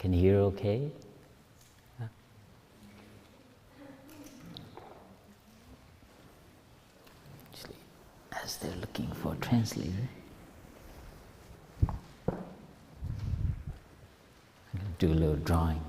can hear okay? Actually, as they're looking for a translator, I'm going to do a little drawing.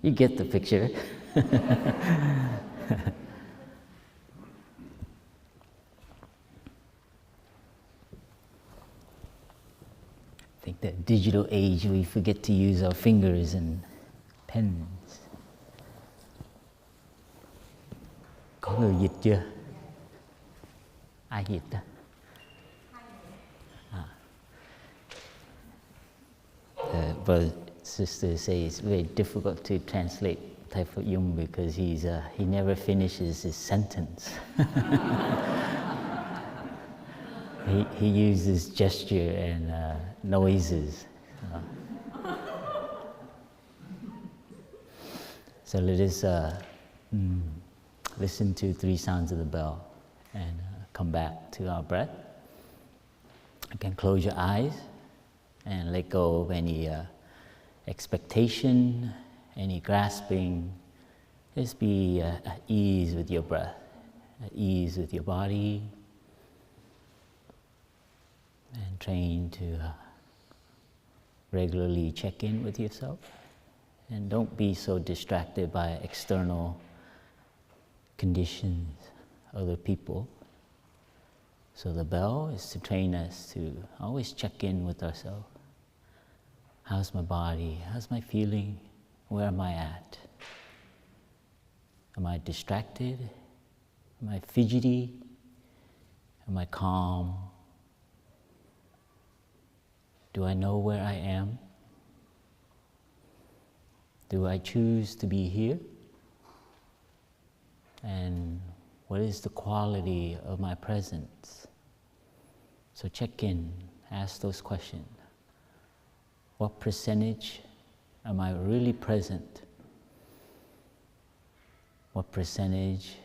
You get the picture. I think that digital age, we forget to use our fingers and pens. Có người dịch chưa? Ai dịch đó? But sisters say it's very difficult to translate Thay for Dung because he never finishes his sentence. he uses gesture and noises. So let us listen to 3 sounds of the bell and come back to our breath. You can close your eyes and let go of any expectation, any grasping. Just be at ease with your breath, at ease with your body, and train to regularly check in with yourself. And don't be so distracted by external conditions, other people. So the bell is to train us to always check in with ourselves. How's my body? How's my feeling? Where am I at? Am I distracted? Am I fidgety? Am I calm? Do I know where I am? Do I choose to be here? And what is the quality of my presence? So check in ask those questions. What percentage am I really present? What percentage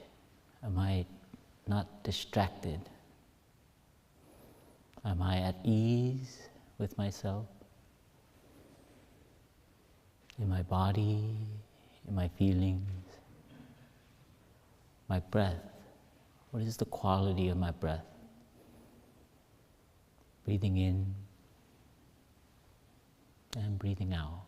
am I not distracted? Am I at ease with myself? In my body, in my feelings, my breath? What is the quality of my breath? Breathing in and breathing out.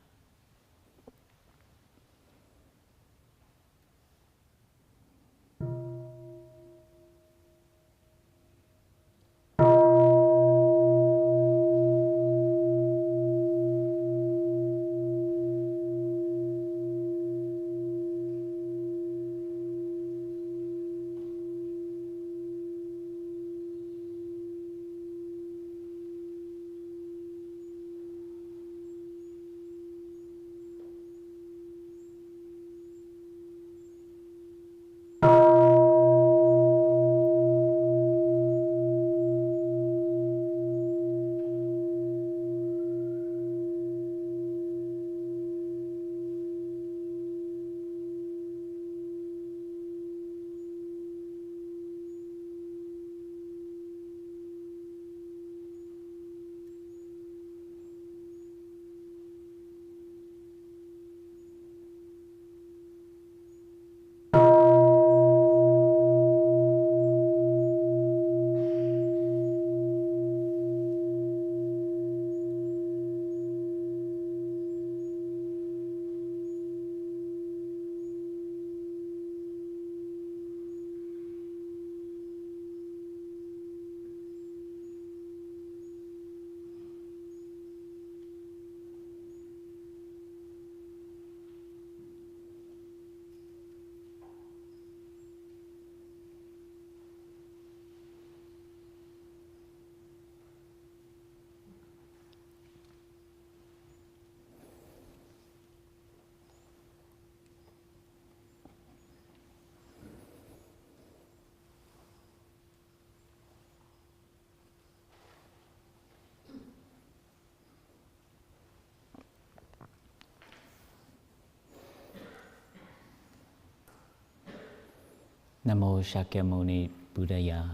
Namo Shakyamuni Buddhaya.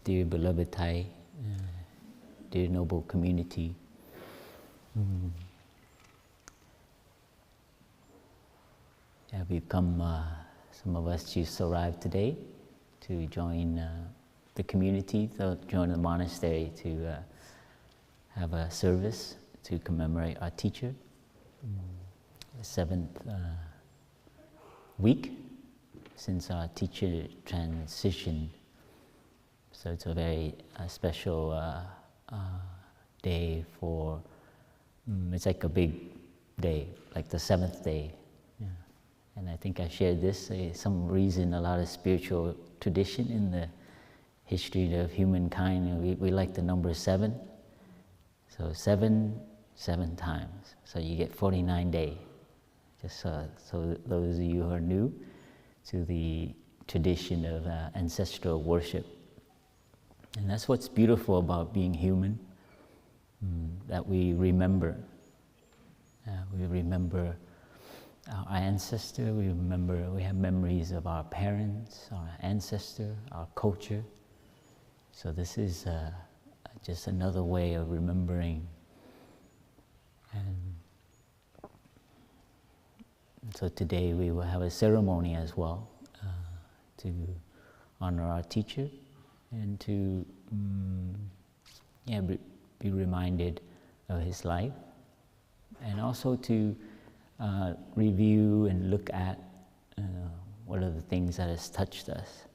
Dear beloved Thay, dear noble community. Yeah, we've come, some of us just arrived today to join the community, to join the monastery to have a service to commemorate our teacher, the 7th week since our teacher transitioned. So it's a very special day for, it's like a big day, like the 7th day. Yeah. And I think I shared this, some reason, a lot of spiritual tradition in the history of humankind, we like the number 7. So 7 times. So you get 49 days. Just so those of you who are new to the tradition of ancestral worship. And that's what's beautiful about being human, that we remember. We remember our ancestor, we have memories of our parents, our ancestor, our culture. So this is just another way of remembering. And so today we will have a ceremony as well to honor our teacher and to be reminded of his life, and also to review and look at what are the things that has touched us,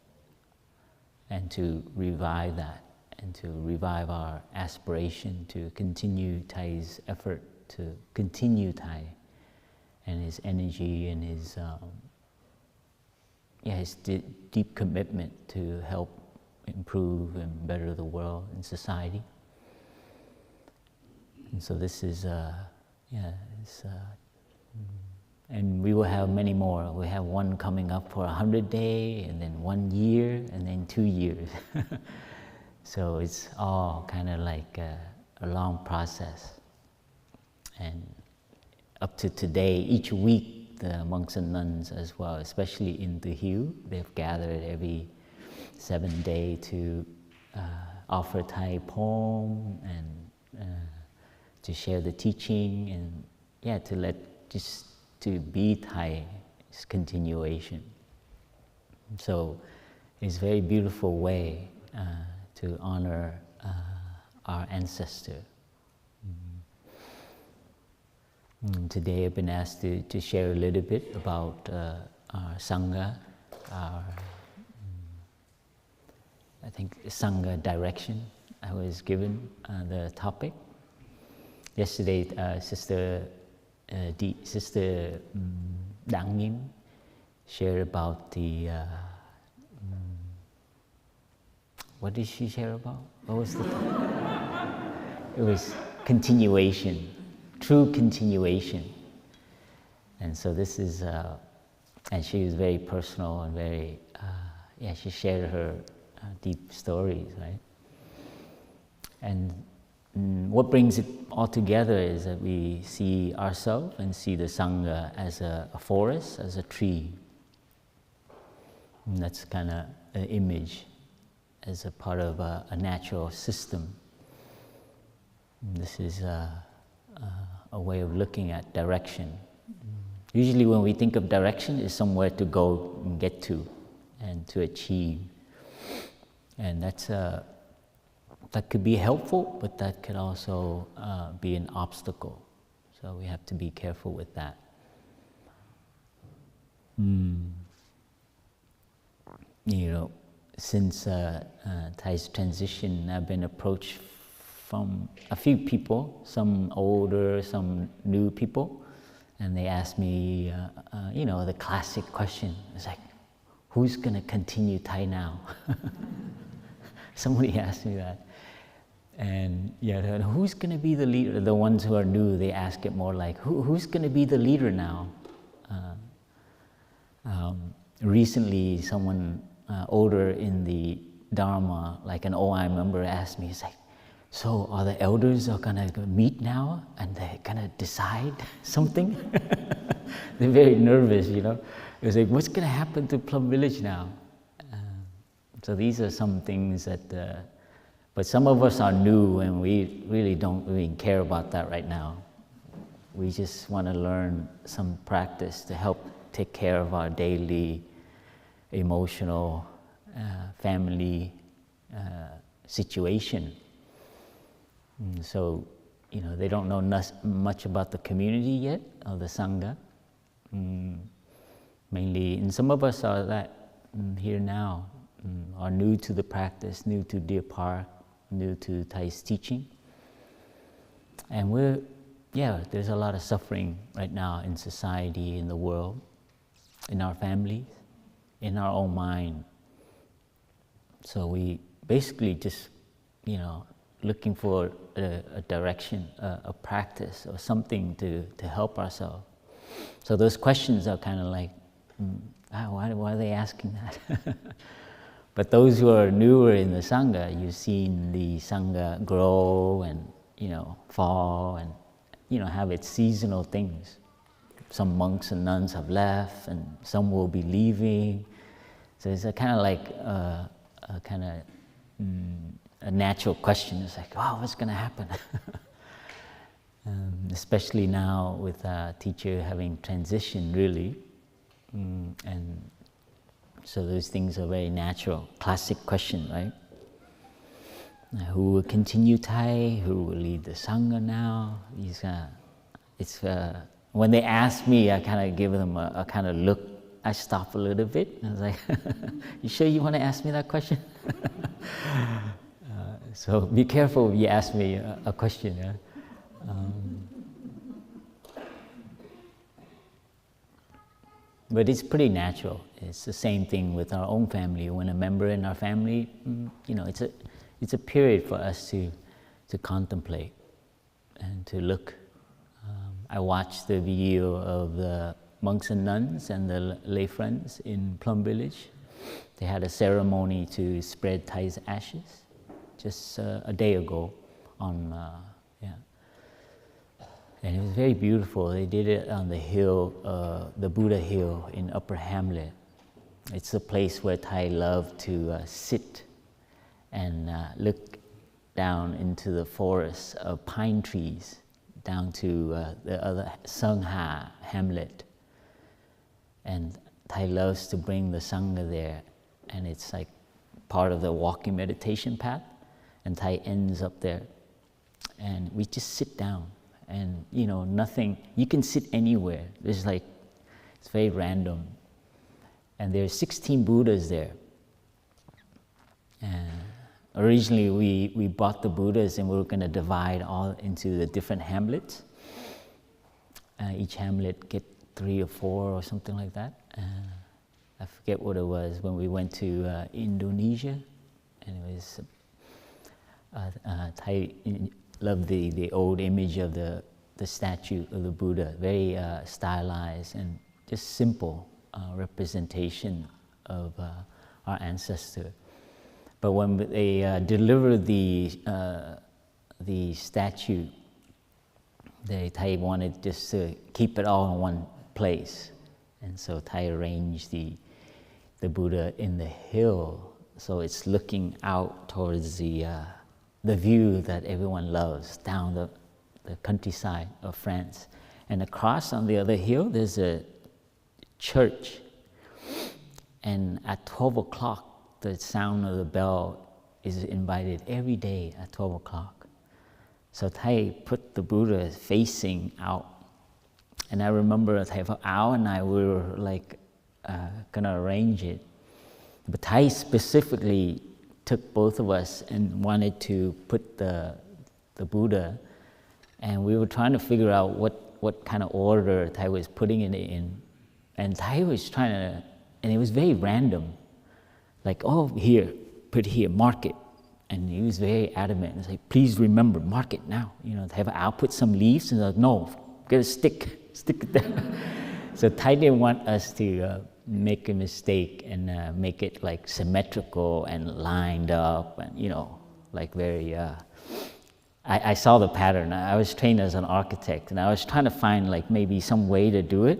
and to revive that, and to revive our aspiration to continue Thay's effort, to continue Thay and his energy and his deep commitment to help improve and better the world and society. And so this is, and we will have many more. We have one coming up for 100 days, and then 1 year, and then 2 years. So it's all kind of like a long process. And up to today, each week, the monks and nuns as well, especially in the Hill, they've gathered every 7 days to offer Thai poem and to share the teaching, and yeah, to let just to be Thai's continuation. So it's a very beautiful way to honor our ancestor. Today I've been asked to share a little bit about our Sangha, I think Sangha direction. I was given the topic. Yesterday, Sister Dung shared about the, what did she share about? What was the topic? It was continuation, true continuation. And so this is, and she was very personal and very, she shared her deep stories, right? And what brings it all together is that we see ourselves and see the Sangha as a forest, as a tree. And that's kind of an image as a part of a natural system. And this is a way of looking at direction. Usually when we think of direction, it's somewhere to go and get to and to achieve. And that's that could be helpful, but that could also be an obstacle. So we have to be careful with that. You know, since Thai's transition, I've been approached from a few people, some older, some new people, and they asked me, the classic question. It's like, who's going to continue Thai now? Somebody asked me that. And who's going to be the leader? The ones who are new, they ask it more like, who's going to be the leader now? Recently, someone older in the Dharma, like an OI member, asked me, it's like, so are the elders are going to meet now and they're going to decide something? They're very nervous, It was like, what's going to happen to Plum Village now? So these are some things that, but some of us are new and we really don't really care about that right now. We just want to learn some practice to help take care of our daily emotional, family situation. So, they don't know much about the community yet, or the Sangha. Mainly, and some of us are that here now, are new to the practice, new to Deer Park, new to Thai's teaching. And there's a lot of suffering right now in society, in the world, in our families, in our own mind. So we basically just, looking for a direction, a practice, or something to help ourselves. So those questions are kind of like, why are they asking that? But those who are newer in the Sangha, you've seen the Sangha grow and, fall and, have its seasonal things. Some monks and nuns have left and some will be leaving. So it's a kind of like a natural question. It's like, what's going to happen? Especially now with a teacher having transitioned really. And so those things are very natural, classic question, right? Who will continue Thai? Who will lead the Sangha now? When they ask me, I kind of give them a kind of look. I stop a little bit. I was like, you sure you want to ask me that question? So be careful if you ask me a question. Yeah? But it's pretty natural. It's the same thing with our own family. When a member in our family, it's a period for us to contemplate and to look. I watched the video of the monks and nuns and the lay friends in Plum Village. They had a ceremony to spread Thai's ashes. just a day ago and it was very beautiful. They did it on the hill, the Buddha Hill in Upper Hamlet. It's a place where Thay loved to sit and look down into the forest of pine trees, down to the other Sangha hamlet. And Thay loves to bring the Sangha there, and it's like part of the walking meditation path. And Thay ends up there, and we just sit down, and nothing. You can sit anywhere. It's very random. And there's 16 Buddhas there. And originally we bought the Buddhas and we were going to divide all into the different hamlets. Each hamlet get 3 or 4 or something like that. I forget what it was when we went to Indonesia, and it was Thay loved the old image of the statue of the Buddha, very stylized and just simple representation of our ancestor. But when they delivered the statue, Thay wanted just to keep it all in one place, and so Thay arranged the Buddha in the hill, so it's looking out towards the view that everyone loves down the countryside of France. And across on the other hill, there's a church, and at 12 o'clock, the sound of the bell is invited every day at 12 o'clock. So Thay put the Buddha facing out, and I remember Thay Ao and I were gonna arrange it, but Thay specifically took both of us and wanted to put the Buddha, and we were trying to figure out what kind of order Thay was putting it in, and Thay was trying to, and it was very random, here, put here, mark it, and he was very adamant. It's like, please remember, mark it now. I'll put some leaves, and no, get a stick it there. So Thay didn't want us to make a mistake and make it symmetrical and lined up, and very. I saw the pattern. I was trained as an architect, and I was trying to find maybe some way to do it.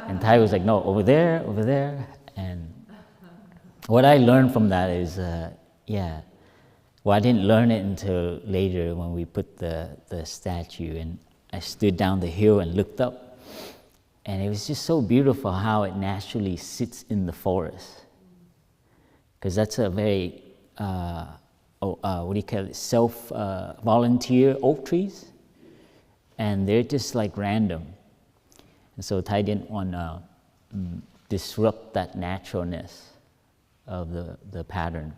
And Thay was like, no, over there. And what I learned from that is, I didn't learn it until later when we put the statue, and I stood down the hill and looked up, and it was just so beautiful how it naturally sits in the forest, because that's a very self-volunteer oak trees, and they're just random. And so Thay didn't want to disrupt that naturalness of the pattern.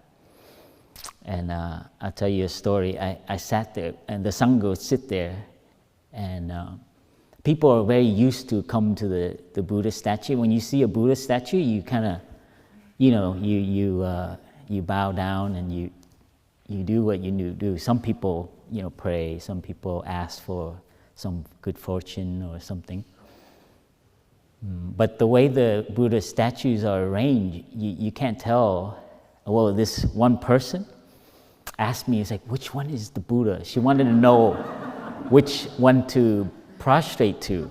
And I'll tell you a story. I sat there, and the Sangha would sit there, and people are very used to come to the Buddha statue. When you see a Buddha statue, you kind of, you bow down and you do what you do. Some people, pray. Some people ask for some good fortune or something. But the way the Buddha statues are arranged, you can't tell. Well, this one person asked me, it's like, which one is the Buddha? She wanted to know which one to prostrate to.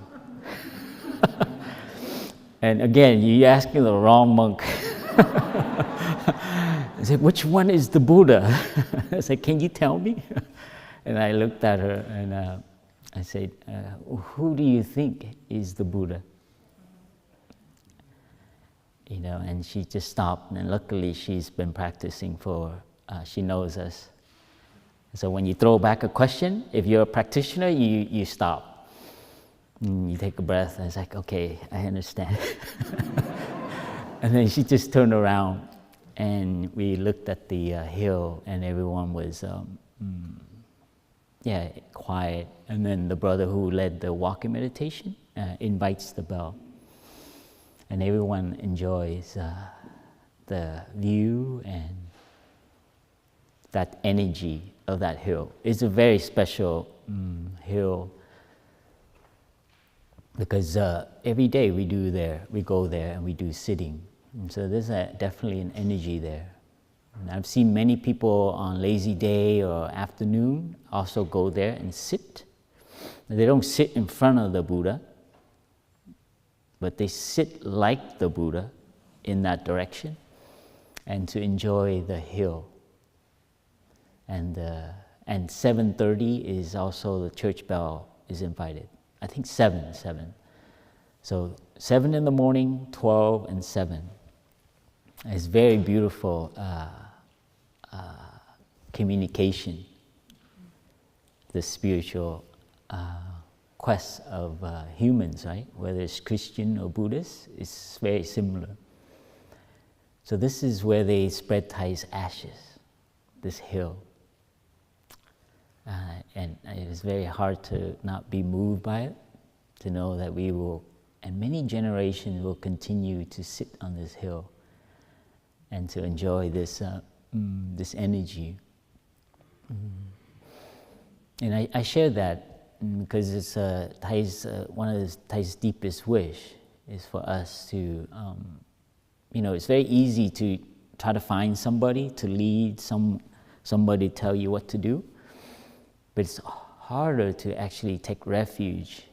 And again, you're asking the wrong monk. I said, which one is the Buddha? I said, can you tell me? And I looked at her and I said, who do you think is the Buddha? And she just stopped, and luckily she's been practicing she knows us. So when you throw back a question, if you're a practitioner, you stop. You take a breath, and it's like, okay, I understand. And then she just turned around, and we looked at the hill, and everyone was, quiet. And then the brother who led the walking meditation invites the bell. And everyone enjoys the view and that energy of that hill. It's a very special hill, because every day we go there and we do sitting. And so there's definitely an energy there. And I've seen many people on lazy day or afternoon also go there and sit. They don't sit in front of the Buddha, but they sit like the Buddha in that direction and to enjoy the hill. And 7:30 is also the church bell is invited. I think 7. So 7 in the morning, 12 and 7. It's very beautiful communication, the spiritual quest of humans, right? Whether it's Christian or Buddhist, it's very similar. So this is where they spread Thay's ashes, this hill. And it is very hard to not be moved by it, to know that we will, and many generations will continue to sit on this hill and to enjoy this this energy. And I share that because it's Thay's, one of Thay's deepest wish is for us to, it's very easy to try to find somebody to lead, somebody tell you what to do, but it's harder to actually take refuge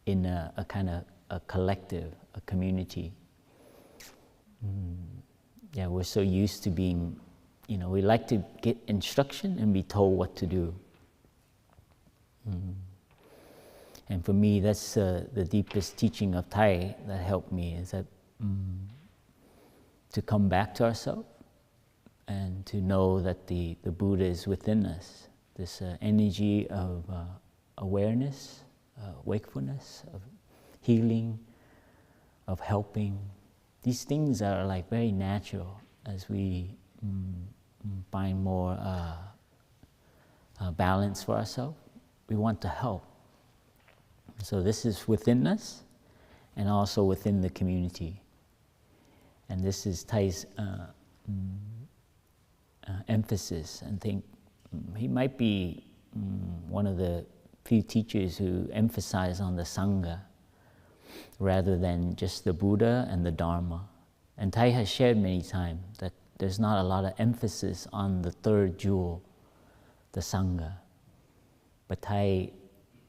in a kind of a collective, a community. Yeah, we're so used to being, we like to get instruction and be told what to do. And for me, that's the deepest teaching of Thay that helped me, is that to come back to ourselves and to know that the Buddha is within us, this energy of awareness, wakefulness, of healing, of helping. These things are like very natural as we find more balance for ourselves. We want to help. So this is within us and also within the community. And this is Thay's emphasis. And think he might be one of the few teachers who emphasize on the Sangha rather than just the Buddha and the Dharma. And Thay has shared many times that there's not a lot of emphasis on the third jewel, the Sangha. But Thay,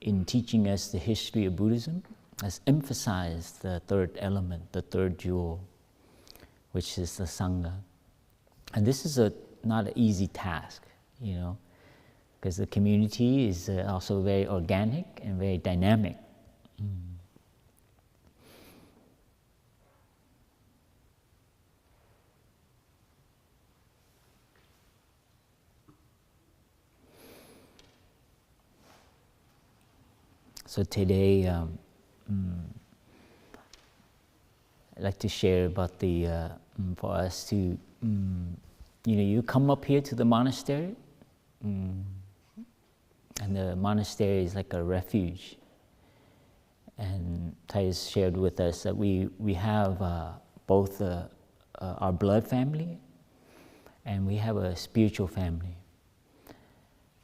in teaching us the history of Buddhism, has emphasized the third element, the third jewel, which is the Sangha. And this is not an easy task, because the community is also very organic and very dynamic. So today, I'd like to share about for us to, you come up here to the monastery, and the monastery is like a refuge. And Thay has shared with us that we have both our blood family and we have a spiritual family.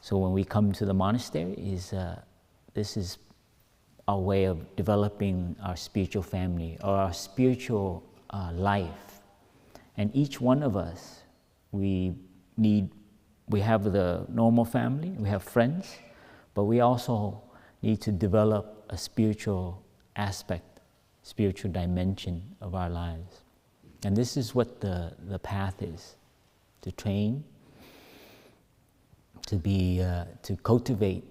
So when we come to the monastery, this is our way of developing our spiritual family or our spiritual life. And each one of us, we have the normal family, we have friends, but we also need to develop a spiritual aspect, spiritual dimension of our lives. And this is what the path is, to train, to cultivate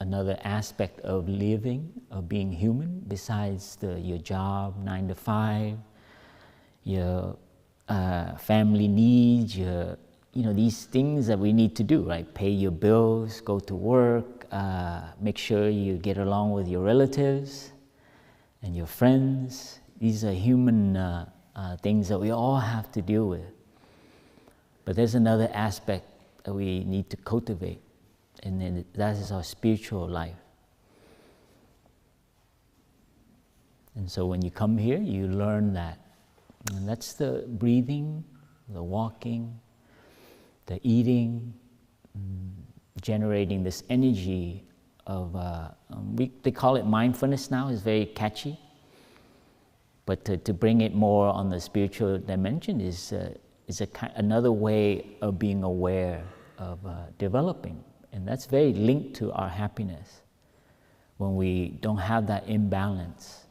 another aspect of living, of being human, besides your job, 9 to 5, your family needs, these things that we need to do, right? Pay your bills, go to work, make sure you get along with your relatives and your friends. These are human things that we all have to deal with. But there's another aspect that we need to cultivate, and then that is our spiritual life. And so when you come here, you learn that. And that's the breathing, the walking, the eating, generating this energy of, they call it mindfulness now, it's very catchy. But to bring it more on the spiritual dimension is It's another way of being aware of developing. And that's very linked to our happiness. When we don't have that imbalance,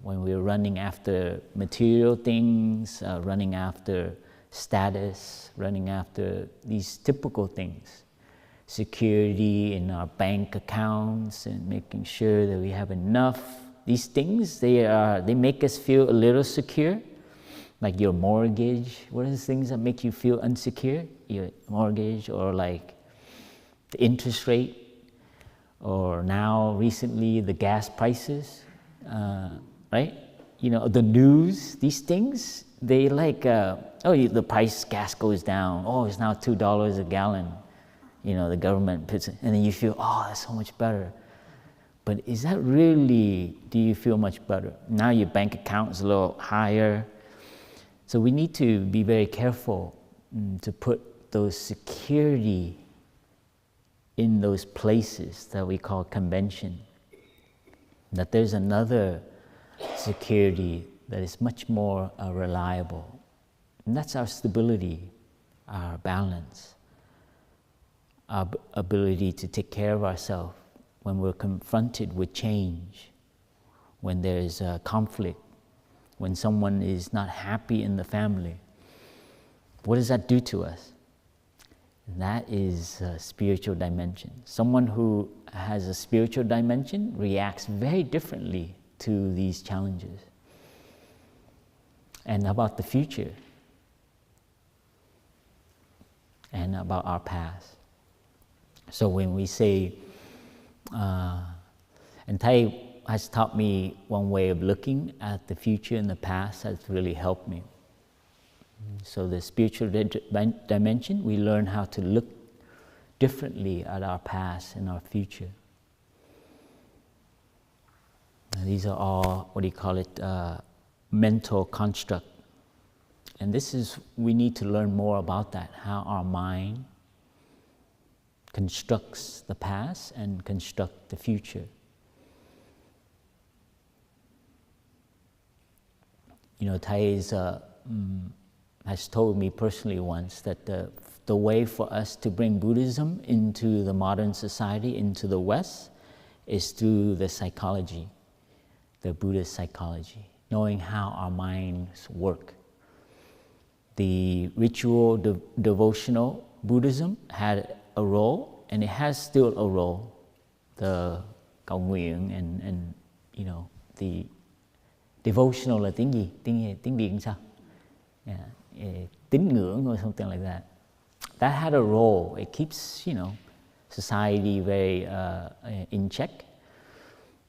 when we're running after material things, running after status, running after these typical things, security in our bank accounts and making sure that we have enough. These things, they make us feel a little secure, like your mortgage. What are the things that make you feel insecure? Your mortgage, or like the interest rate, or now recently the gas prices, right? You know, the news, these things, they like, the price gas goes down. Oh, it's now $2 a gallon. You know, the government puts it, and then you feel, oh, that's so much better. But is that really, do you feel much better? Now your bank account is a little higher. So we need to be very careful to put those security in those places that we call convention. That there's another security that is much more reliable. And that's our stability, our balance, our ability to take care of ourselves when we're confronted with change, when there's conflict, when someone is not happy in the family. What does that do to us? And that is a spiritual dimension. Someone who has a spiritual dimension reacts very differently to these challenges. And about the future, and about our past. So when we say, and Thay has taught me one way of looking at the future and the past has really helped me. So the spiritual dimension, we learn how to look differently at our past and our future. And these are all, mental construct. And this is, we need to learn more about that, how our mind constructs the past and construct the future. You know, Thay has told me personally once that the way for us to bring Buddhism into the modern society, into the West, is through the psychology, the Buddhist psychology, knowing how our minds work. The ritual, devotional Buddhism had a role, and it has still a role. The cầu nguyện and you know, the devotional là tiếng gì? Tiếng Việt sao? Yeah, tín ngưỡng or something like that. That had a role. It keeps, you know, society very in check.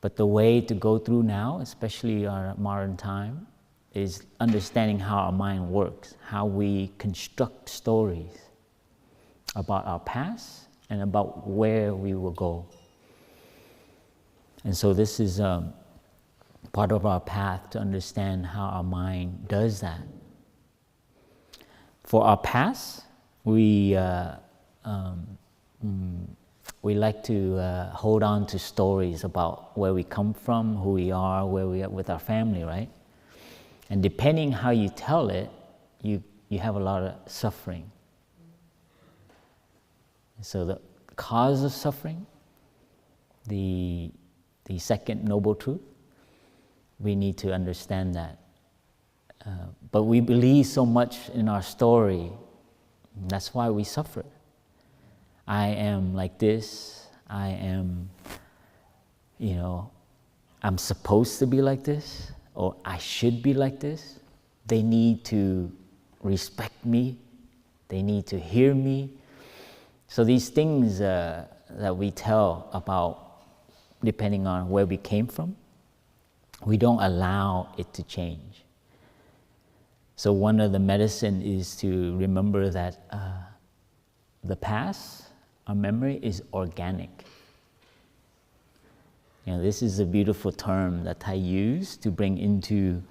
But the way to go through now, especially our modern time, is understanding how our mind works, how we construct stories about our past and about where we will go. And so this is part of our path to understand how our mind does that. For our past, we like to hold on to stories about where we come from, who we are, where we are with our family, right? And depending how you tell it, you have a lot of suffering. So the cause of suffering, the second noble truth, we need to understand that. But we believe so much in our story, that's why we suffer. I am like this, I am, you know, I'm supposed to be like this, or I should be like this. They need to respect me, they need to hear me. So these things that we tell about, depending on where we came from, we don't allow it to change. So one of the medicine is to remember that the past, our memory is organic. You know, this is a beautiful term that I use to bring into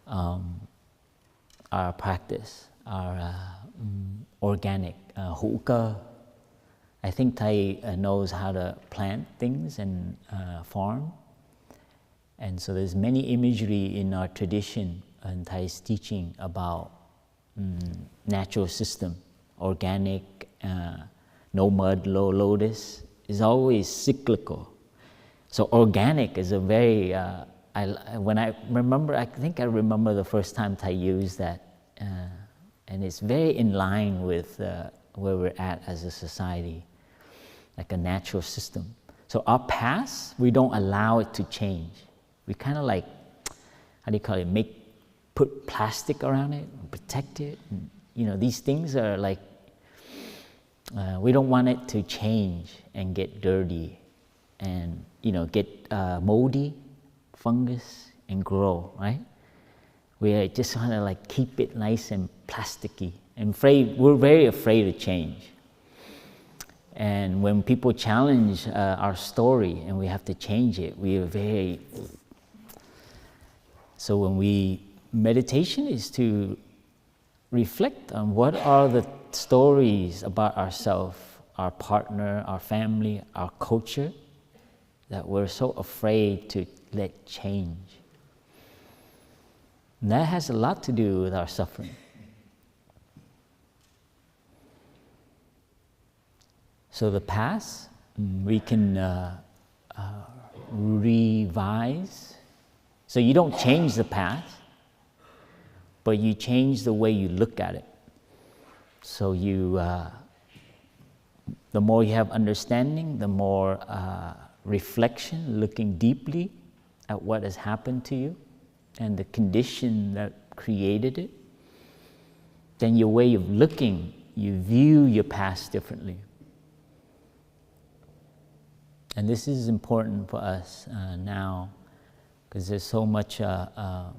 our practice, our organic, hữu cơ. I think Thay knows how to plant things and farm. And so there's many imagery in our tradition and Thay's teaching about natural system, organic, no mud, low lotus, is always cyclical. So organic is a very, when I remember, I think I remember the first time Thay used that, and it's very in line with where we're at as a society, like a natural system. So our past, we don't allow it to change. We kind of like, how do you call it, put plastic around it, and protect it. And, you know, these things are like, we don't want it to change and get dirty and, you know, get moldy, fungus, and grow, right? We just want to like keep it nice and plasticky. And we're very afraid of change. And when people challenge our story and we have to change it, we are very... So meditation is to reflect on what are the stories about ourselves, our partner, our family, our culture, that we're so afraid to let change. And that has a lot to do with our suffering. So the past, we can revise. So you don't change the past, but you change the way you look at it. So the more you have understanding, the more reflection, looking deeply at what has happened to you and the condition that created it, then your way of looking, you view your past differently. And this is important for us now, because there's so much, and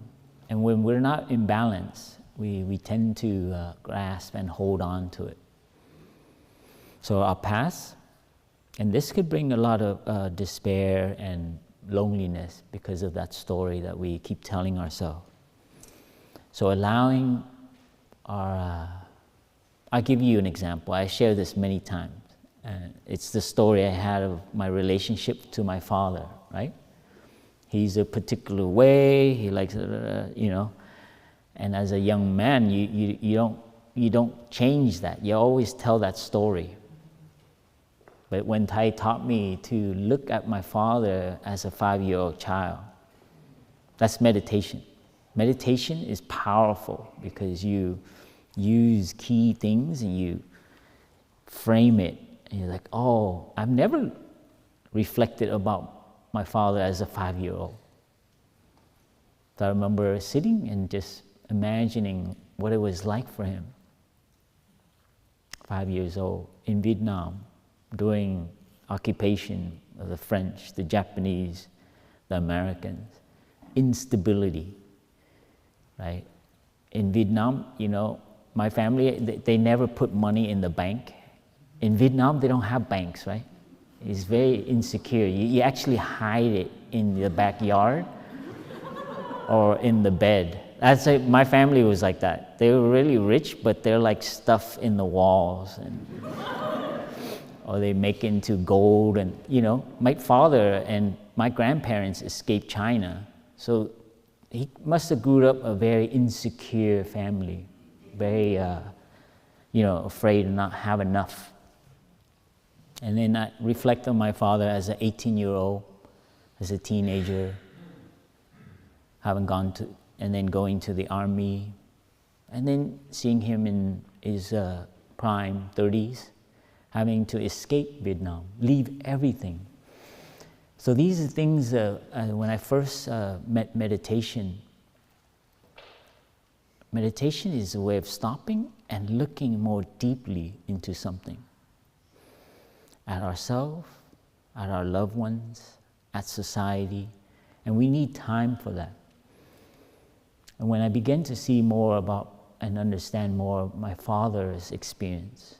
when we're not in balance, we tend to grasp and hold on to it. So our past, and this could bring a lot of despair and loneliness because of that story that we keep telling ourselves. So allowing our, I'll give you an example. I share this many times. It's the story I had of my relationship to my father, right? He's a particular way, he likes, you know, and as a young man, you don't change that. You always tell that story. But when Thay taught me to look at my father as a 5-year-old child, that's meditation. Meditation is powerful because you use key things and you frame it. And you're like, oh, I've never reflected about my father as a 5-year-old. So I remember sitting and just imagining what it was like for him, 5 years old, in Vietnam, during occupation of the French, the Japanese, the Americans, instability, right? In Vietnam, you know, my family, they never put money in the bank. In Vietnam, they don't have banks, right? It's very insecure. You actually hide it in the backyard or in the bed. That's like, my family was like that. They were really rich, but they're like stuff in the walls, and or they make into gold. And you know, my father and my grandparents escaped China, so he must have grew up a very insecure family, very, you know, afraid to not have enough. And then I reflect on my father as an 18-year-old, as a teenager, having gone to, and then going to the army, and then seeing him in his prime 30s, having to escape Vietnam, leave everything. So these are things, when I first met meditation, meditation is a way of stopping and looking more deeply into something. At ourselves, at our loved ones, at society, and we need time for that. And when I began to see more about and understand more of my father's experience,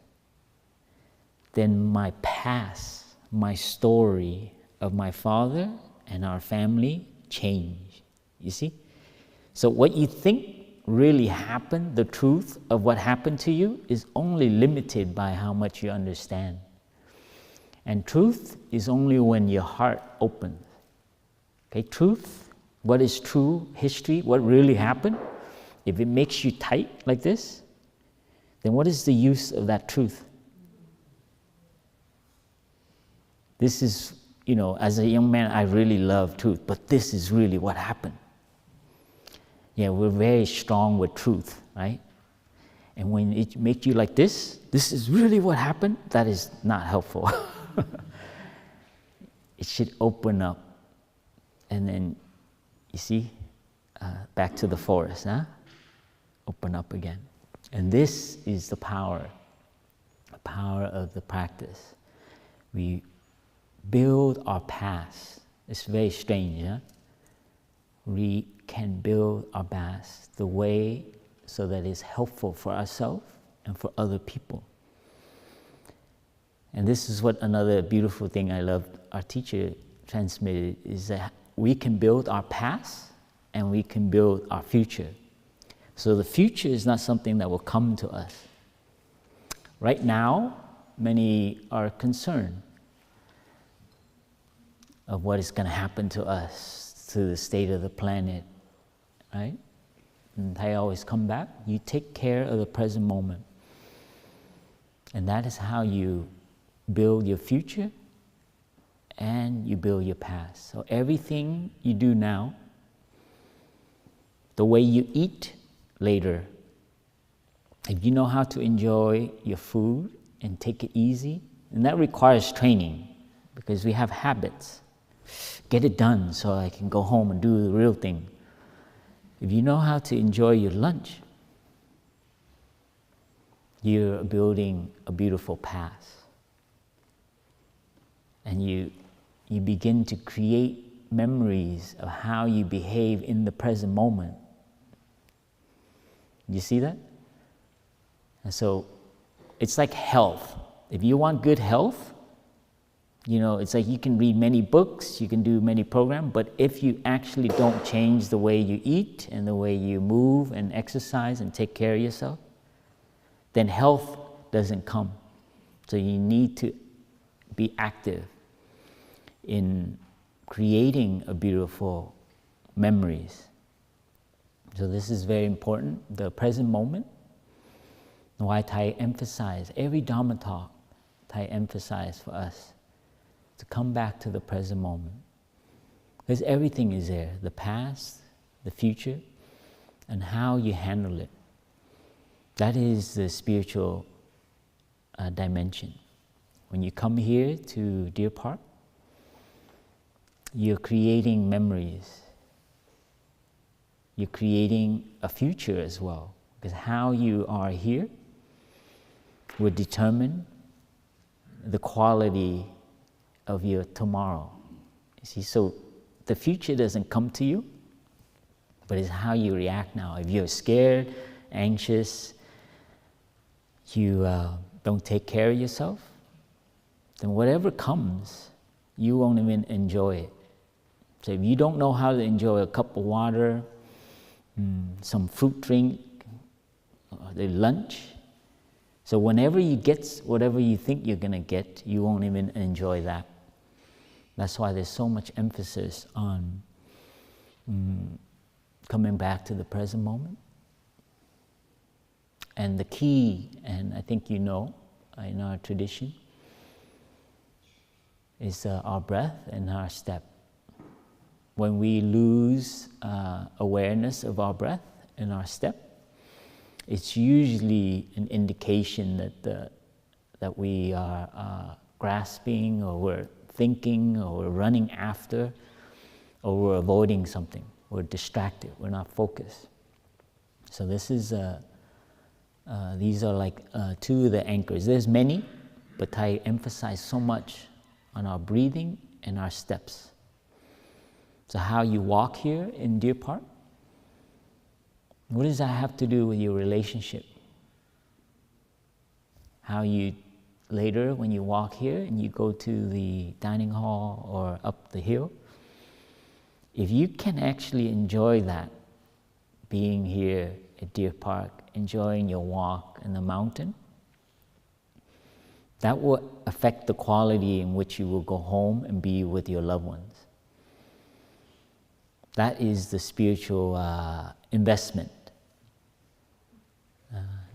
then my past, my story of my father and our family changed, you see? So what you think really happened, the truth of what happened to you, is only limited by how much you understand. And truth is only when your heart opens. Okay, truth, what is true, history, what really happened, if it makes you tight like this, then what is the use of that truth? This is, as a young man, I really love truth, but this is really what happened. Yeah, we're very strong with truth, right? And when it makes you like this is really what happened, that is not helpful. It should open up. And then, you see, back to the forest, huh? Open up again. And this is the power of the practice. We build our past. It's very strange, huh? We can build our past the way so that it's helpful for ourselves and for other people. And this is what another beautiful thing I love our teacher transmitted, is that we can build our past and we can build our future. So the future is not something that will come to us. Right now, many are concerned of what is going to happen to us, to the state of the planet, right? And Thay always come back, you take care of the present moment. And that is how you build your future and you build your past. So everything you do now, the way you eat later, if you know how to enjoy your food and take it easy, and that requires training because we have habits. Get it done so I can go home and do the real thing. If you know how to enjoy your lunch, you're building a beautiful past. And you begin to create memories of how you behave in the present moment. You see that? And so it's like health. If you want good health, it's like you can read many books, you can do many programs, but if you actually don't change the way you eat and the way you move and exercise and take care of yourself, then health doesn't come. So you need to be active in creating a beautiful memories. So this is very important, the present moment. Why Thay emphasize, every Dharma talk, Thay emphasize for us to come back to the present moment. Because everything is there, the past, the future, and how you handle it. That is the spiritual dimension. When you come here to Deer Park, you're creating memories. You're creating a future as well. Because how you are here will determine the quality of your tomorrow. You see, so the future doesn't come to you, but it's how you react now. If you're scared, anxious, you don't take care of yourself, then whatever comes, you won't even enjoy it. So if you don't know how to enjoy a cup of water, some fruit drink, the lunch, so whenever you get whatever you think you're going to get, you won't even enjoy that. That's why there's so much emphasis on coming back to the present moment. And the key, and I think in our tradition, is our breath and our step. When we lose awareness of our breath and our step, it's usually an indication that we are grasping, or we're thinking, or we're running after, or we're avoiding something. We're distracted. We're not focused. So this is these are like two of the anchors. There's many, but Thay emphasize so much on our breathing and our steps. So how you walk here in Deer Park, what does that have to do with your relationship? How you, later when you walk here and you go to the dining hall or up the hill, if you can actually enjoy that, being here at Deer Park, enjoying your walk in the mountain, that will affect the quality in which you will go home and be with your loved ones. That is the spiritual investment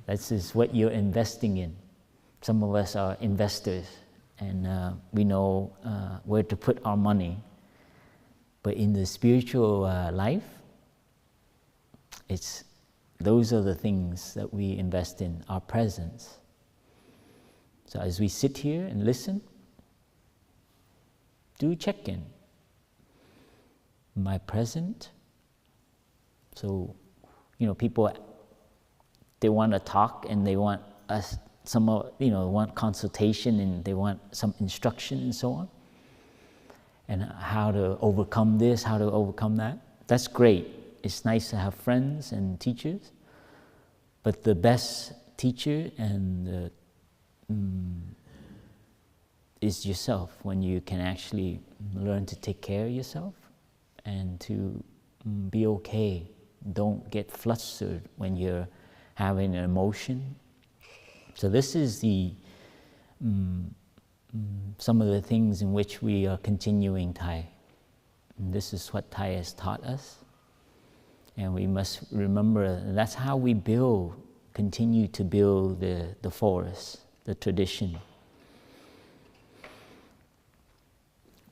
This is what you're investing in. Some of us are investors, and we know where to put our money. But in the spiritual life, those are the things that we invest in, our presence. So as we sit here and listen, do check-in. Am I present? So, people, they want to talk and they want us, want consultation and they want some instruction and so on. And how to overcome this, how to overcome that. That's great. It's nice to have friends and teachers. But the best teacher is yourself, when you can actually learn to take care of yourself and to be okay. Don't get flustered when you're having an emotion. So this is some of the things in which we are continuing Thay. And this is what Thay has taught us. And we must remember that's how we continue to build the forest, the tradition.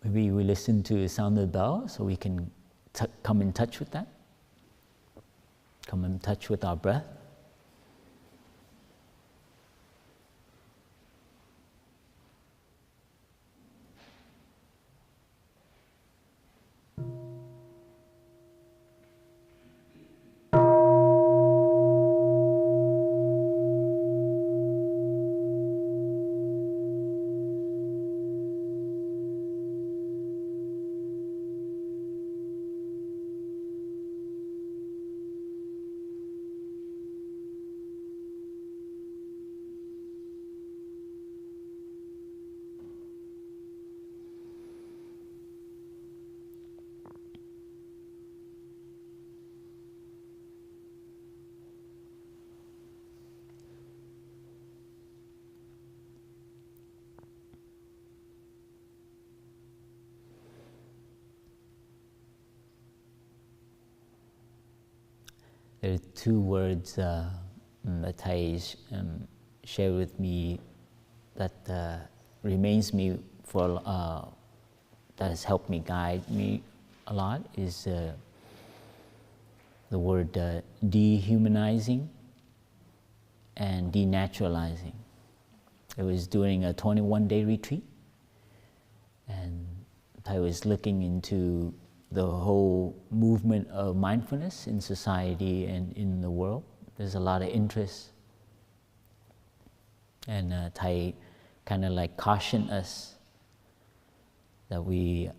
Maybe we listen to the sound of the bell so we can come in touch with that. Come in touch with our breath. There are two words that Thay shared with me that remains me for that has helped me, guide me a lot, is the word dehumanizing and denaturalizing. I was doing a 21-day retreat, and I was looking into the whole movement of mindfulness in society and in the world. There's a lot of interest. And Thay kind of like cautioned us that we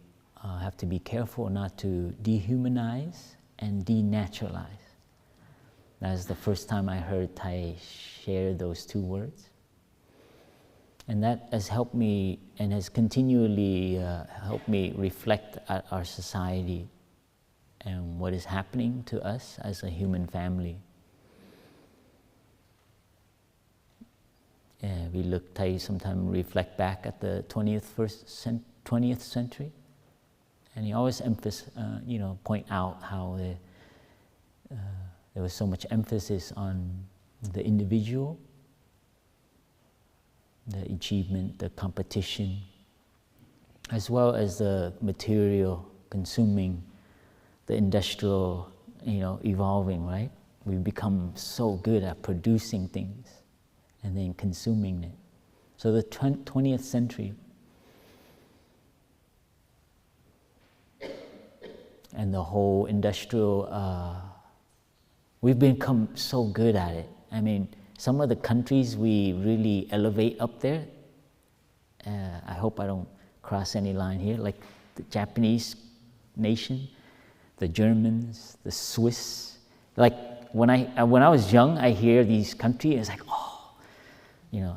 have to be careful not to dehumanize and denaturalize. That's the first time I heard Thay share those two words. And that has helped me and has continually helped me reflect at our society and what is happening to us as a human family. Thay sometimes reflect back at the 20th century, and he always point out how there was so much emphasis on the individual, the achievement, the competition, as well as the material consuming, the industrial, evolving, right? We've become so good at producing things and then consuming it. So the 20th century and the whole industrial, we've become so good at it. I mean, some of the countries we really elevate up there, I hope I don't cross any line here, like the Japanese nation, the Germans, the Swiss. Like when I was young, I hear these countries, it's like,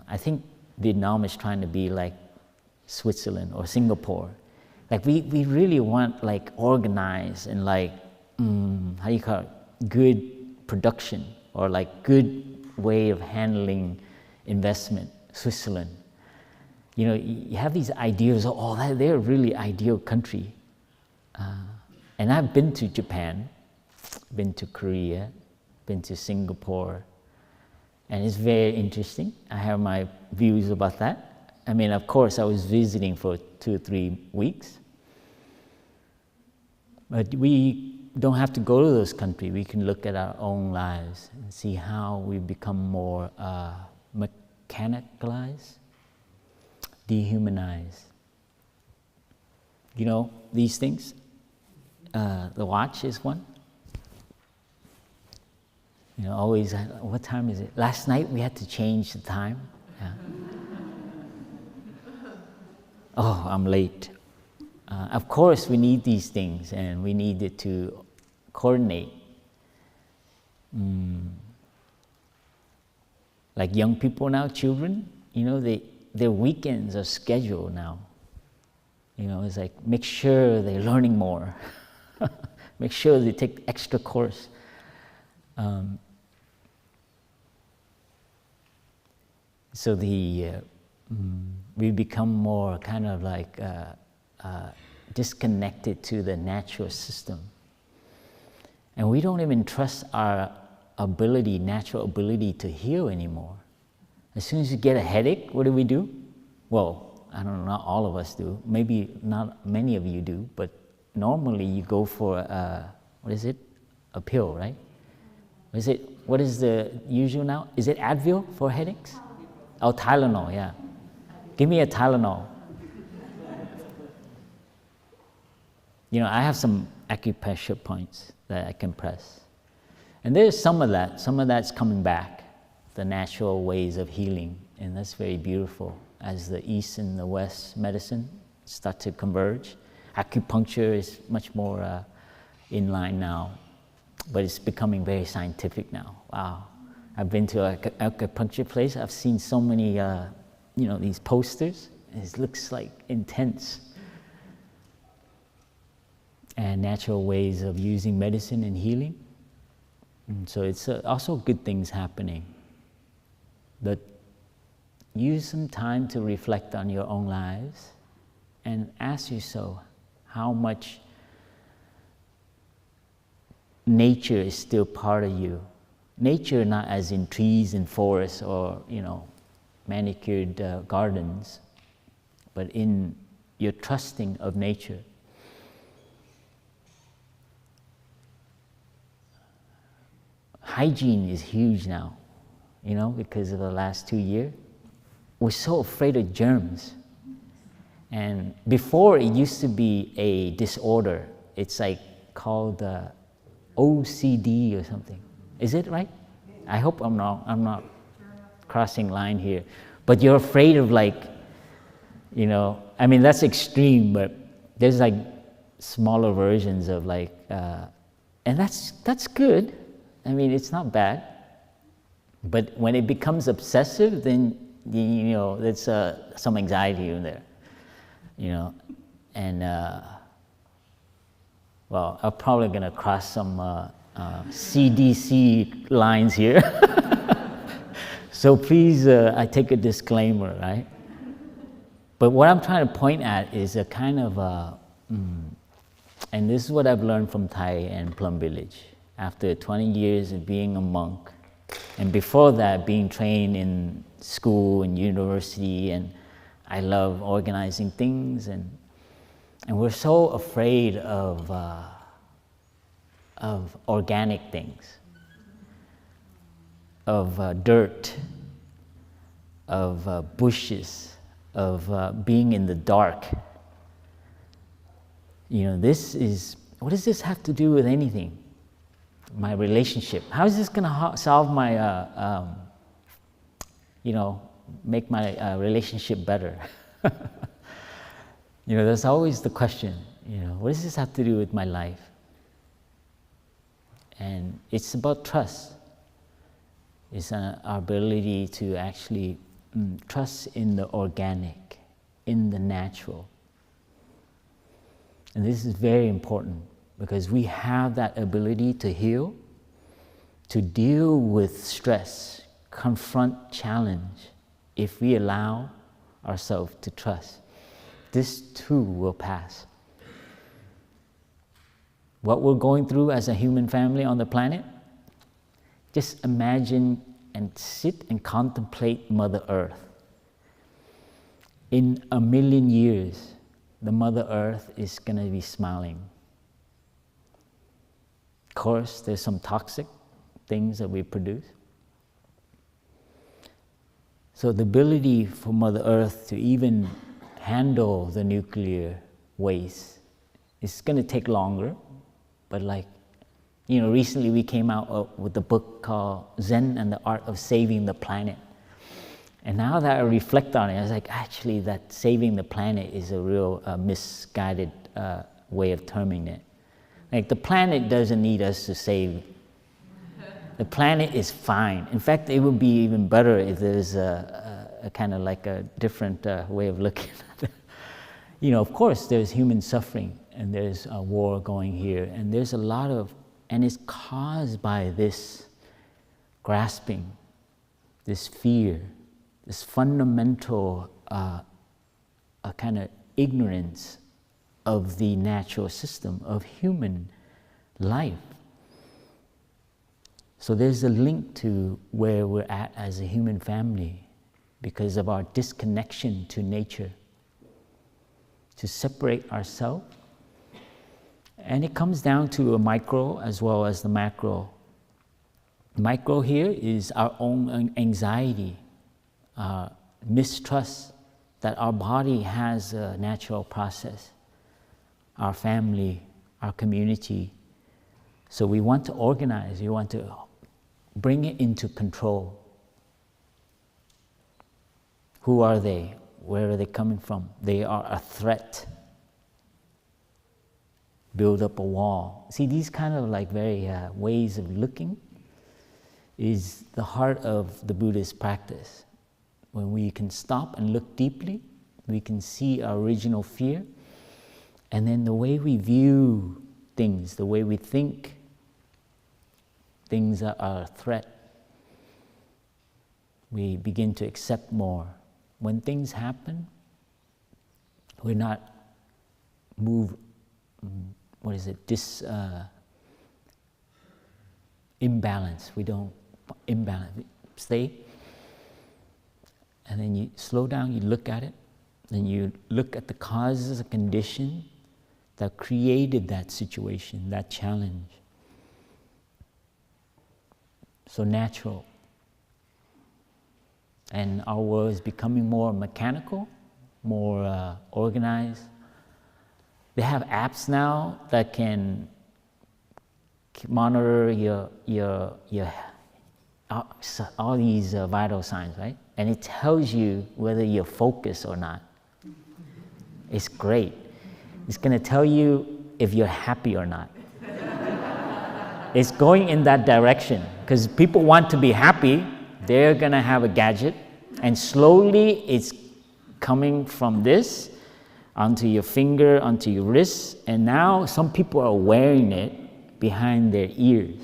I think Vietnam is trying to be like Switzerland or Singapore. Like we really want like organized and like, how do you call it, good production or like good way of handling investment, Switzerland. You have these ideas, they're a really ideal country. And I've been to Japan, been to Korea, been to Singapore, And it's very interesting. I have my views about that. I mean, of course, I was visiting for 2 or 3 weeks. But we don't have to go to those countries. We can look at our own lives and see how we become more mechanicalized, dehumanized. You know, these things. The watch is one. You know, always, what time is it? Last night we had to change the time. Yeah. Oh, I'm late. Of course, we need these things, and we need it to coordinate. Like young people now, children, you know, their weekends are scheduled now. You know, it's like, make sure they're learning more. Make sure they take extra course. So we become more kind of like disconnected to the natural system. And we don't even trust our natural ability to heal anymore. As soon as you get a headache, what do? Well, I don't know, not all of us do. Maybe not many of you do, but normally you go for, a pill, right? What is the usual now? Is it Advil for headaches? Oh, Tylenol, yeah. Give me a Tylenol. You know, I have some acupressure points that I can press. And there's some of that's coming back, the natural ways of healing, and that's very beautiful as the East and the West medicine start to converge. Acupuncture is much more in line now, but it's becoming very scientific now. Wow. I've been to an acupuncture place. I've seen so many, these posters. It looks like intense. And natural ways of using medicine and healing. And so it's also good things happening. But use some time to reflect on your own lives and ask yourself how much nature is still part of you. Nature not as in trees and forests or, manicured gardens, but in your trusting of nature. Hygiene is huge now, because of the last 2 years. We're so afraid of germs. And before it used to be a disorder. It's like called OCD or something. Is it right? I hope I'm not crossing line here. But you're afraid of that's extreme, but there's like smaller versions of and that's good. I mean, it's not bad. But when it becomes obsessive, then, there's some anxiety in there, And, I'm probably going to cross some CDC lines here. So please, I take a disclaimer, right? But what I'm trying to point at is a kind of, and this is what I've learned from Thay and Plum Village. After 20 years of being a monk, and before that, being trained in school and university, and I love organizing things, and we're so afraid of organic things, of dirt, of bushes, of being in the dark. What does this have to do with anything? My relationship. How is this going to solve my, make my relationship better? That's always the question. What does this have to do with my life? And it's about trust. It's our ability to actually trust in the organic, in the natural. And this is very important because we have that ability to heal, to deal with stress, confront challenge, if we allow ourselves to trust. This too will pass. What we're going through as a human family on the planet, just imagine and sit and contemplate Mother Earth. In 1,000,000 years, the Mother Earth is going to be smiling. Of course, there's some toxic things that we produce. So the ability for Mother Earth to even handle the nuclear waste is going to take longer, but recently we came out with a book called Zen and the Art of Saving the Planet. And now that I reflect on it, I was like, actually, that saving the planet is a real misguided way of terming it. Like, the planet doesn't need us to save. The planet is fine. In fact, it would be even better if there's a kind of like a different way of looking at it. Of course, there's human suffering, and there's a war going here, and there's a lot of, and it's caused by this grasping, this fear, this fundamental kind of ignorance of the natural system of human life. So there's a link to where we're at as a human family because of our disconnection to nature, to separate ourselves. And it comes down to a micro as well as the macro. Micro here is our own anxiety, mistrust that our body has a natural process, our family, our community. So we want to organize, we want to bring it into control. Who are they? Where are they coming from? They are a threat. Build up a wall. See, these kind of very ways of looking is the heart of the Buddhist practice. When we can stop and look deeply, we can see our original fear, and then the way we view things, the way we think things are a threat, we begin to accept more. When things happen, we're not imbalance. We don't imbalance. Stay. And then you slow down, you look at it, then you look at the causes and condition that created that situation, that challenge. So natural. And our world is becoming more mechanical, more organized. They have apps now that can monitor your all these vital signs, right? And it tells you whether you're focused or not. It's great. It's going to tell you if you're happy or not. It's going in that direction because people want to be happy. They're going to have a gadget, and slowly it's coming from this onto your finger, onto your wrist, and now some people are wearing it behind their ears.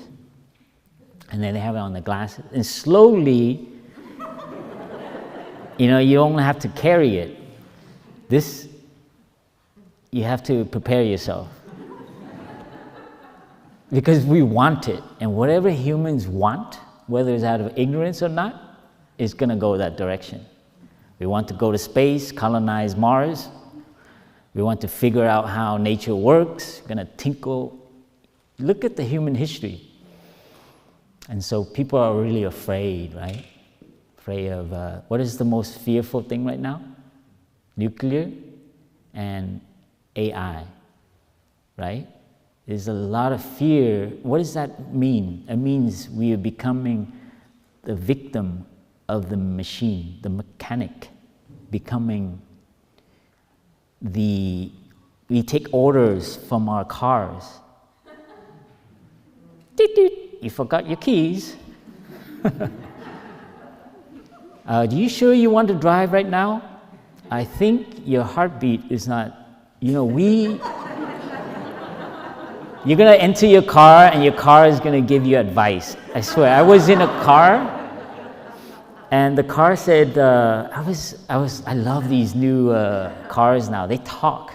And then they have it on the glasses. And slowly, you don't have to carry it. You have to prepare yourself. Because we want it. And whatever humans want, whether it's out of ignorance or not, is going to go that direction. We want to go to space, colonize Mars. We want to figure out how nature works. We're going to tinkle. Look at the human history. And so people are really afraid, right? Afraid of, what is the most fearful thing right now? Nuclear and AI, right? There's a lot of fear. What does that mean? It means we are becoming the victim of the machine, the mechanic, becoming we take orders from our cars. Doot, doot. You forgot your keys. Are you sure you want to drive right now? I think your heartbeat is not, you're going to enter your car and your car is going to give you advice. I swear, I was in a car and the car said, I love these new cars now. They talk.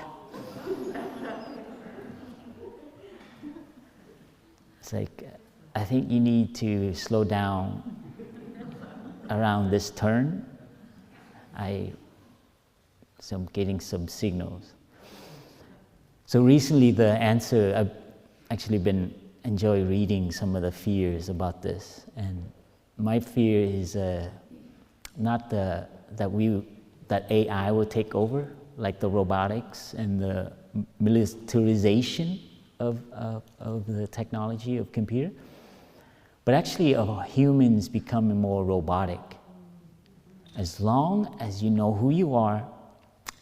It's like, I think you need to slow down around this turn, I'm getting some signals. So recently the answer, I've actually been enjoy reading some of the fears about this, and my fear is not that AI will take over, like the robotics and the militarization of the technology of computer, but actually of humans becoming more robotic. As long as you know who you are,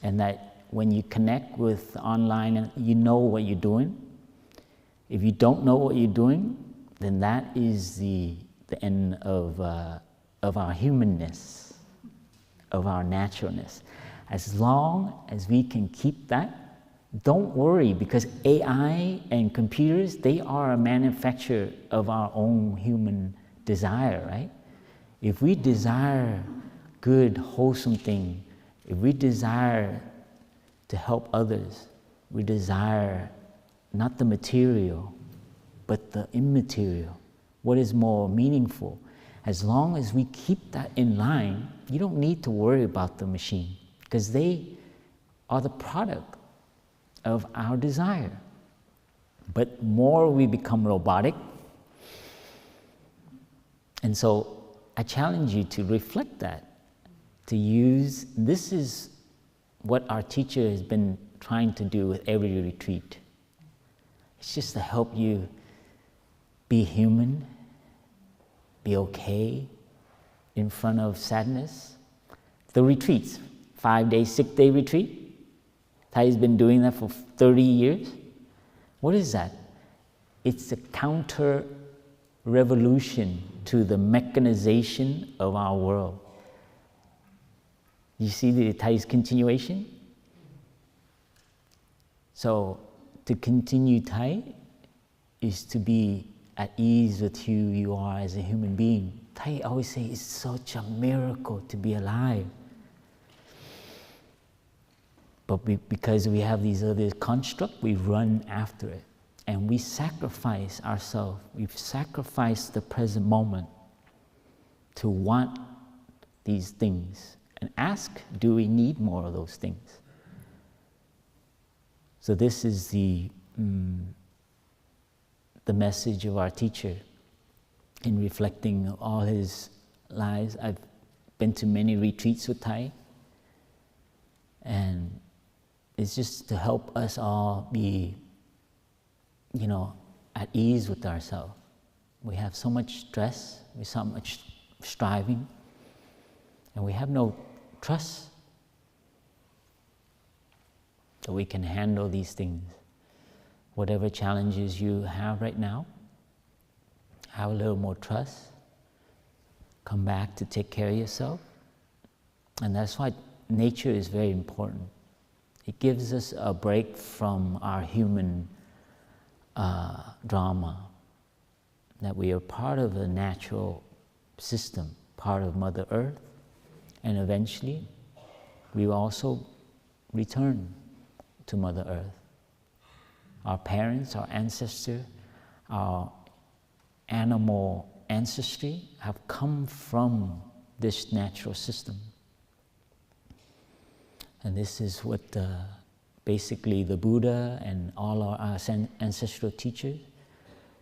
and that when you connect with online, you know what you're doing. If you don't know what you're doing, then that is the end of our humanness, of our naturalness. As long as we can keep that, don't worry, because AI and computers, they are a manufacturer of our own human desire, right? If we desire good, wholesome thing, if we desire to help others, we desire not the material, but the immaterial, what is more meaningful. As long as we keep that in line, you don't need to worry about the machine, because they are the product of our desire. But more we become robotic, and so I challenge you to reflect that, to use, this is what our teacher has been trying to do with every retreat. It's just to help you be human, be okay in front of sadness. The retreats, 5-day, 6-day retreat, Thay's been doing that for 30 years. What is that? It's a counter-revolution to the mechanization of our world. You see the Thay's continuation? So, to continue Thay is to be at ease with who you are as a human being. Thay always say it's such a miracle to be alive. But because we have these other constructs, we run after it. And we sacrifice ourselves. We've sacrificed the present moment to want these things. And ask, do we need more of those things? So this is the message of our teacher in reflecting all his lives. I've been to many retreats with Thay, and it's just to help us all be, at ease with ourselves. We have so much stress, we have so much striving, and we have no trust that we can handle these things. Whatever challenges you have right now, have a little more trust. Come back to take care of yourself. And that's why nature is very important. It gives us a break from our human drama, that we are part of a natural system, part of Mother Earth, and eventually we will also return to Mother Earth. Our parents, our ancestors, our animal ancestry have come from this natural system. And this is what basically the Buddha and all our ancestral teachers,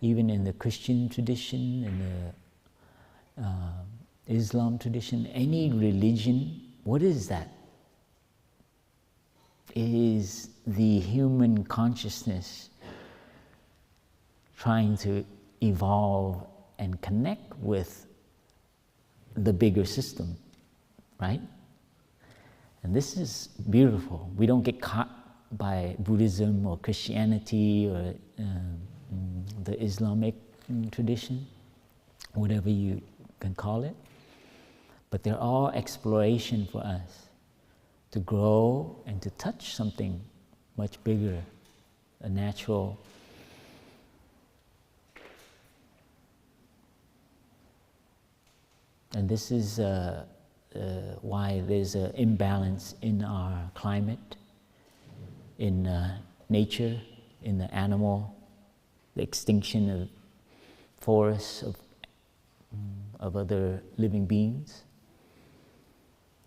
even in the Christian tradition, in the Islam tradition, any religion, what is that? It is the human consciousness trying to evolve and connect with the bigger system, right? And this is beautiful. We don't get caught by Buddhism or Christianity or the Islamic tradition, whatever you can call it. But they're all exploration for us to grow and to touch something much bigger, a natural. And this is why there's an imbalance in our climate, in nature, in the animal, the extinction of forests, of other living beings.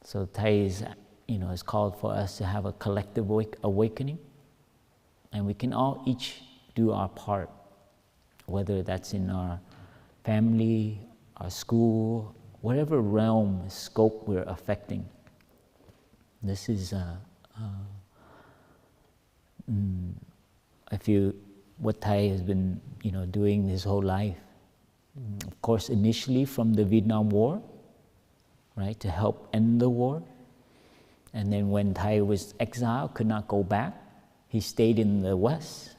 So Thay is, has called for us to have a collective awakening, and we can all each do our part, whether that's in our family, our school, whatever realm, scope we're affecting. This is, I feel, what Thay has been, doing his whole life. Of course, initially from the Vietnam War, right, to help end the war. And then when Thay was exiled, could not go back, he stayed in the West,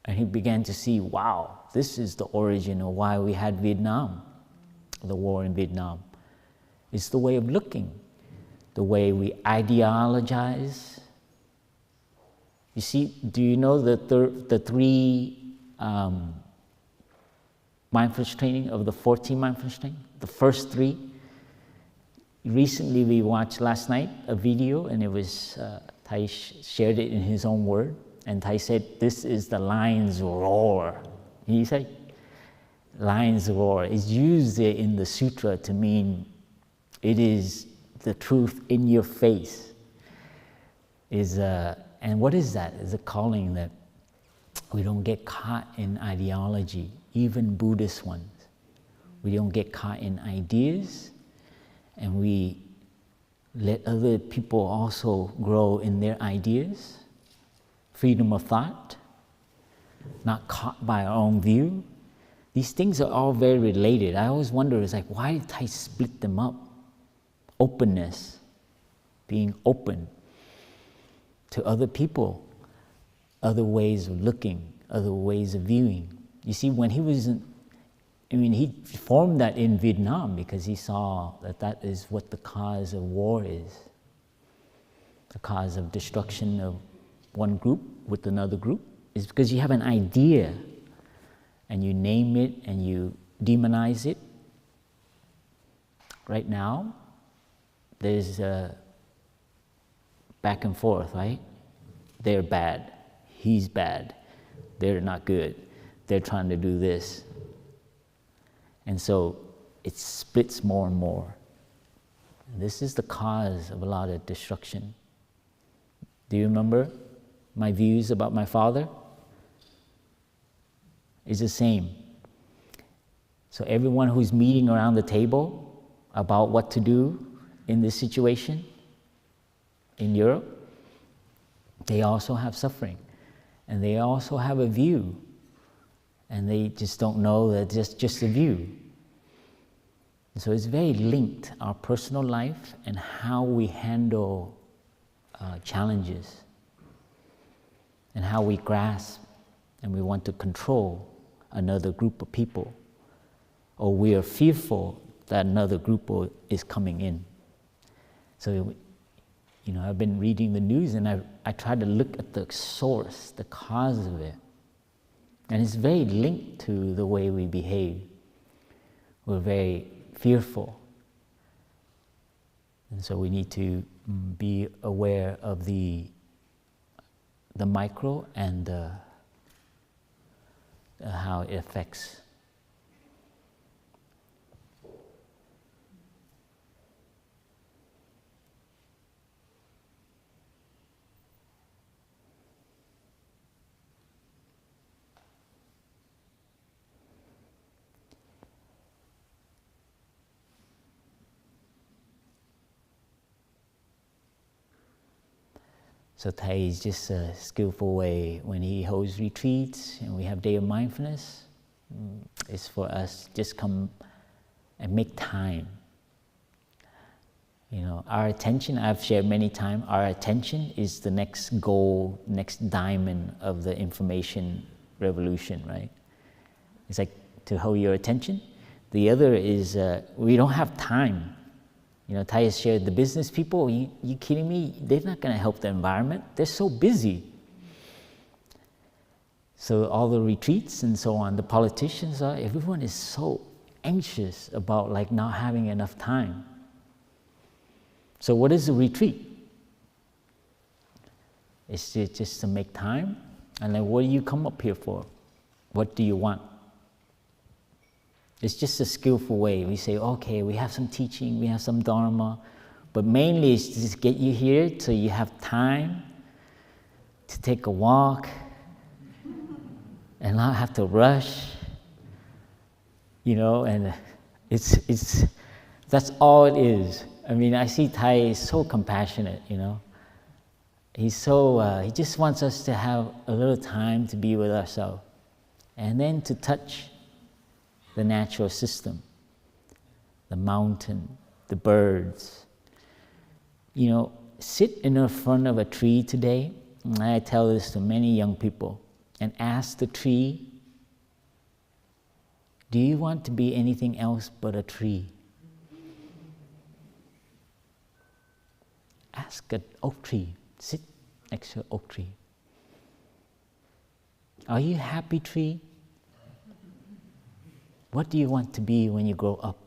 and he began to see, wow, this is the origin of why we had Vietnam, the war in Vietnam. It's the way of looking, the way we ideologize. You see, do you know the three mindfulness training of the 14 mindfulness training? The first three. Recently, we watched last night a video, and it was Thay shared it in his own word, and Thay said, "This is the lion's roar." He said, "Lion's roar." It's used in the sutra to mean it is the truth in your face. And what is that? It's a calling that we don't get caught in ideology, even Buddhist ones. We don't get caught in ideas, and we let other people also grow in their ideas, freedom of thought, not caught by our own view. These things are all very related. I always wonder, it's like, why did Thay split them up? Openness, being open to other people, other ways of looking, other ways of viewing. You see, when he was he formed that in Vietnam because he saw that is what the cause of war is. The cause of destruction of one group with another group is because you have an idea and you name it and you demonize it. Right now, there's back and forth, right? They're bad, he's bad, they're not good, they're trying to do this. And so it splits more and more. And this is the cause of a lot of destruction. Do you remember my views about my father? It's the same. So everyone who's meeting around the table about what to do in this situation in Europe, they also have suffering, and they also have a view, and they just don't know that it's just a view. And so it's very linked, our personal life and how we handle challenges, and how we grasp and we want to control another group of people, or we are fearful that another group is coming in. So, I've been reading the news, and I try to look at the source, the cause of it. And it's very linked to the way we behave. We're very fearful. And so we need to be aware of the micro and how it affects. So Thay is just a skillful way when he holds retreats and we have day of mindfulness. It's for us just come and make time. Our attention, I've shared many times, our attention is the next goal, next diamond of the information revolution, right? It's like to hold your attention. The other is we don't have time. Thay has shared the business people, you kidding me? They're not going to help the environment. They're so busy. So all the retreats and so on, the politicians, everyone is so anxious about not having enough time. So what is a retreat? It's just to make time. And then what do you come up here for? What do you want? It's just a skillful way. We say, okay, we have some teaching, we have some dharma, But mainly it's to just get you here so you have time to take a walk and not have to rush, and it's that's all it is. I mean, I see Thay is so compassionate, He's so, he just wants us to have a little time to be with ourselves and then to touch the natural system, the mountain, the birds. Sit in the front of a tree today, and I tell this to many young people, and ask the tree, do you want to be anything else but a tree? Ask an oak tree. Sit next to an oak tree. Are you a happy tree? What do you want to be when you grow up?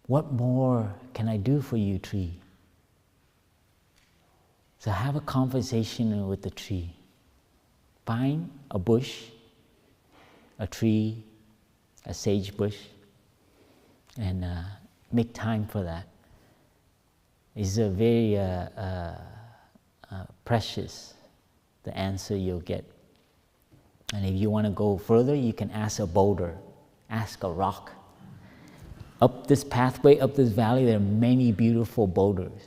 What more can I do for you, tree? So have a conversation with the tree. Find a bush, a tree, a sage bush, and make time for that. It's a very precious, the answer you'll get. And if you want to go further, you can ask a boulder, ask a rock. Up this pathway, up this valley, there are many beautiful boulders.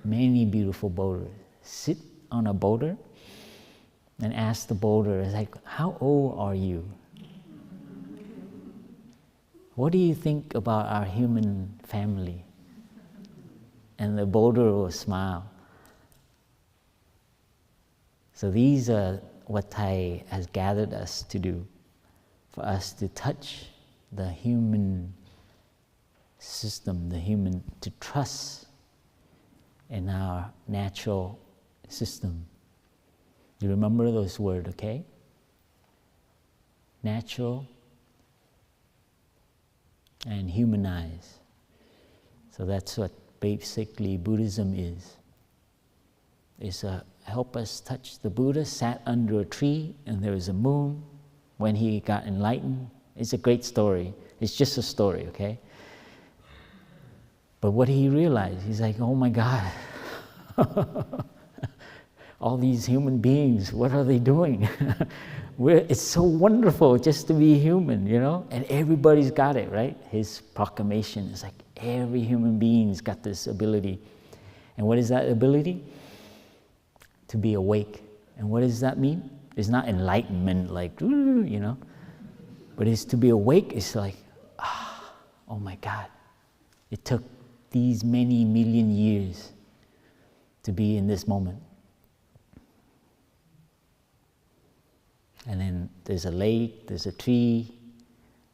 Many beautiful boulders. Sit on a boulder and ask the boulder, it's like, how old are you? What do you think about our human family? And the boulder will smile. So these are what Thay has gathered us to do, for us to touch the human system, to trust in our natural system. You remember those words, okay? Natural and humanize. So that's what basically Buddhism is. It's help us touch. The Buddha sat under a tree and there was a moon when he got enlightened. It's a great story. It's just a story, okay? But what he realized, he's like, oh my God, all these human beings, what are they doing? It's so wonderful just to be human, And everybody's got it, right? His proclamation is like, every human being's got this ability. And what is that ability? To be awake. And what does that mean? It's not enlightenment like, but it's to be awake. It's like, oh my God, it took these many million years to be in this moment. And then there's a lake, there's a tree,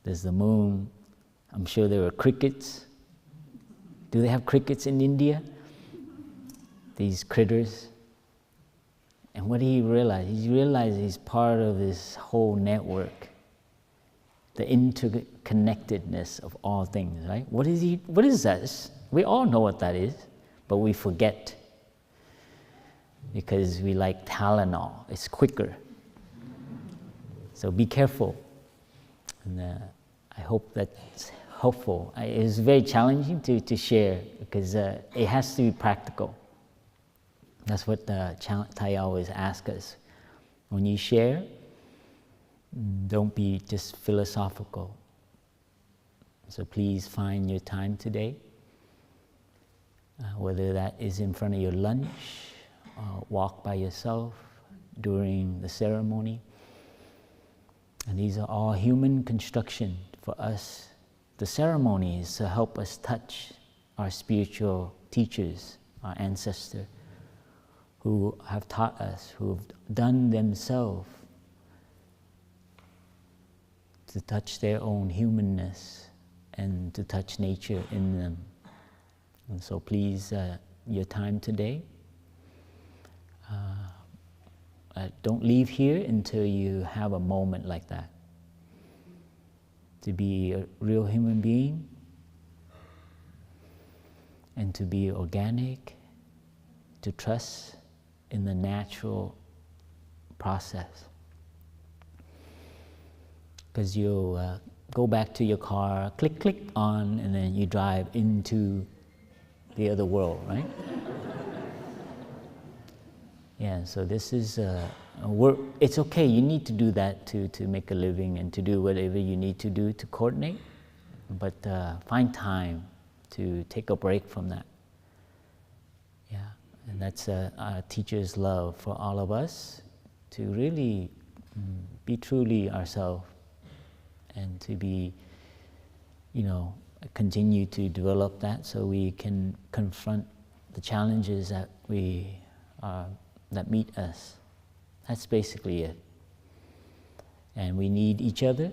there's the moon. I'm sure there were crickets. Do they have crickets in India? These critters. And what did he realize? He realized he's part of this whole network, the interconnectedness of all things, right? What is that? We all know what that is, but we forget because we like Tylenol. It's quicker. So be careful. And I hope that's helpful. It's very challenging to share because it has to be practical. That's what Thay always asks us. When you share, don't be just philosophical. So please find your time today, whether that is in front of your lunch, walk by yourself during the ceremony. And these are all human construction for us. The ceremony is to help us touch our spiritual teachers, our ancestors, who have taught us, who have done themselves to touch their own humanness and to touch nature in them. And so please, your time today, don't leave here until you have a moment like that. To be a real human being and to be organic, to trust in the natural process. Because you'll go back to your car, click, click on, and then you drive into the other world, right? Yeah, so this is work. It's okay, you need to do that to make a living and to do whatever you need to do to coordinate, but find time to take a break from that. Yeah, and that's our teacher's love for all of us, to really be truly ourselves and to be, continue to develop that so we can confront the challenges that that meet us. That's basically it. And we need each other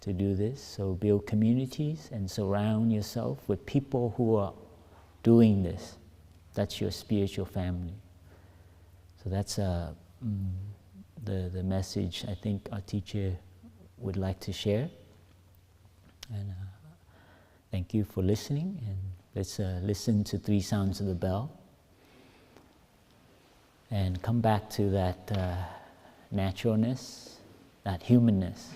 to do this, so build communities and surround yourself with people who are doing this. That's your spiritual family. So that's the message I think our teacher would like to share. And thank you for listening, and let's listen to 3 sounds of the bell and come back to that naturalness, that humanness.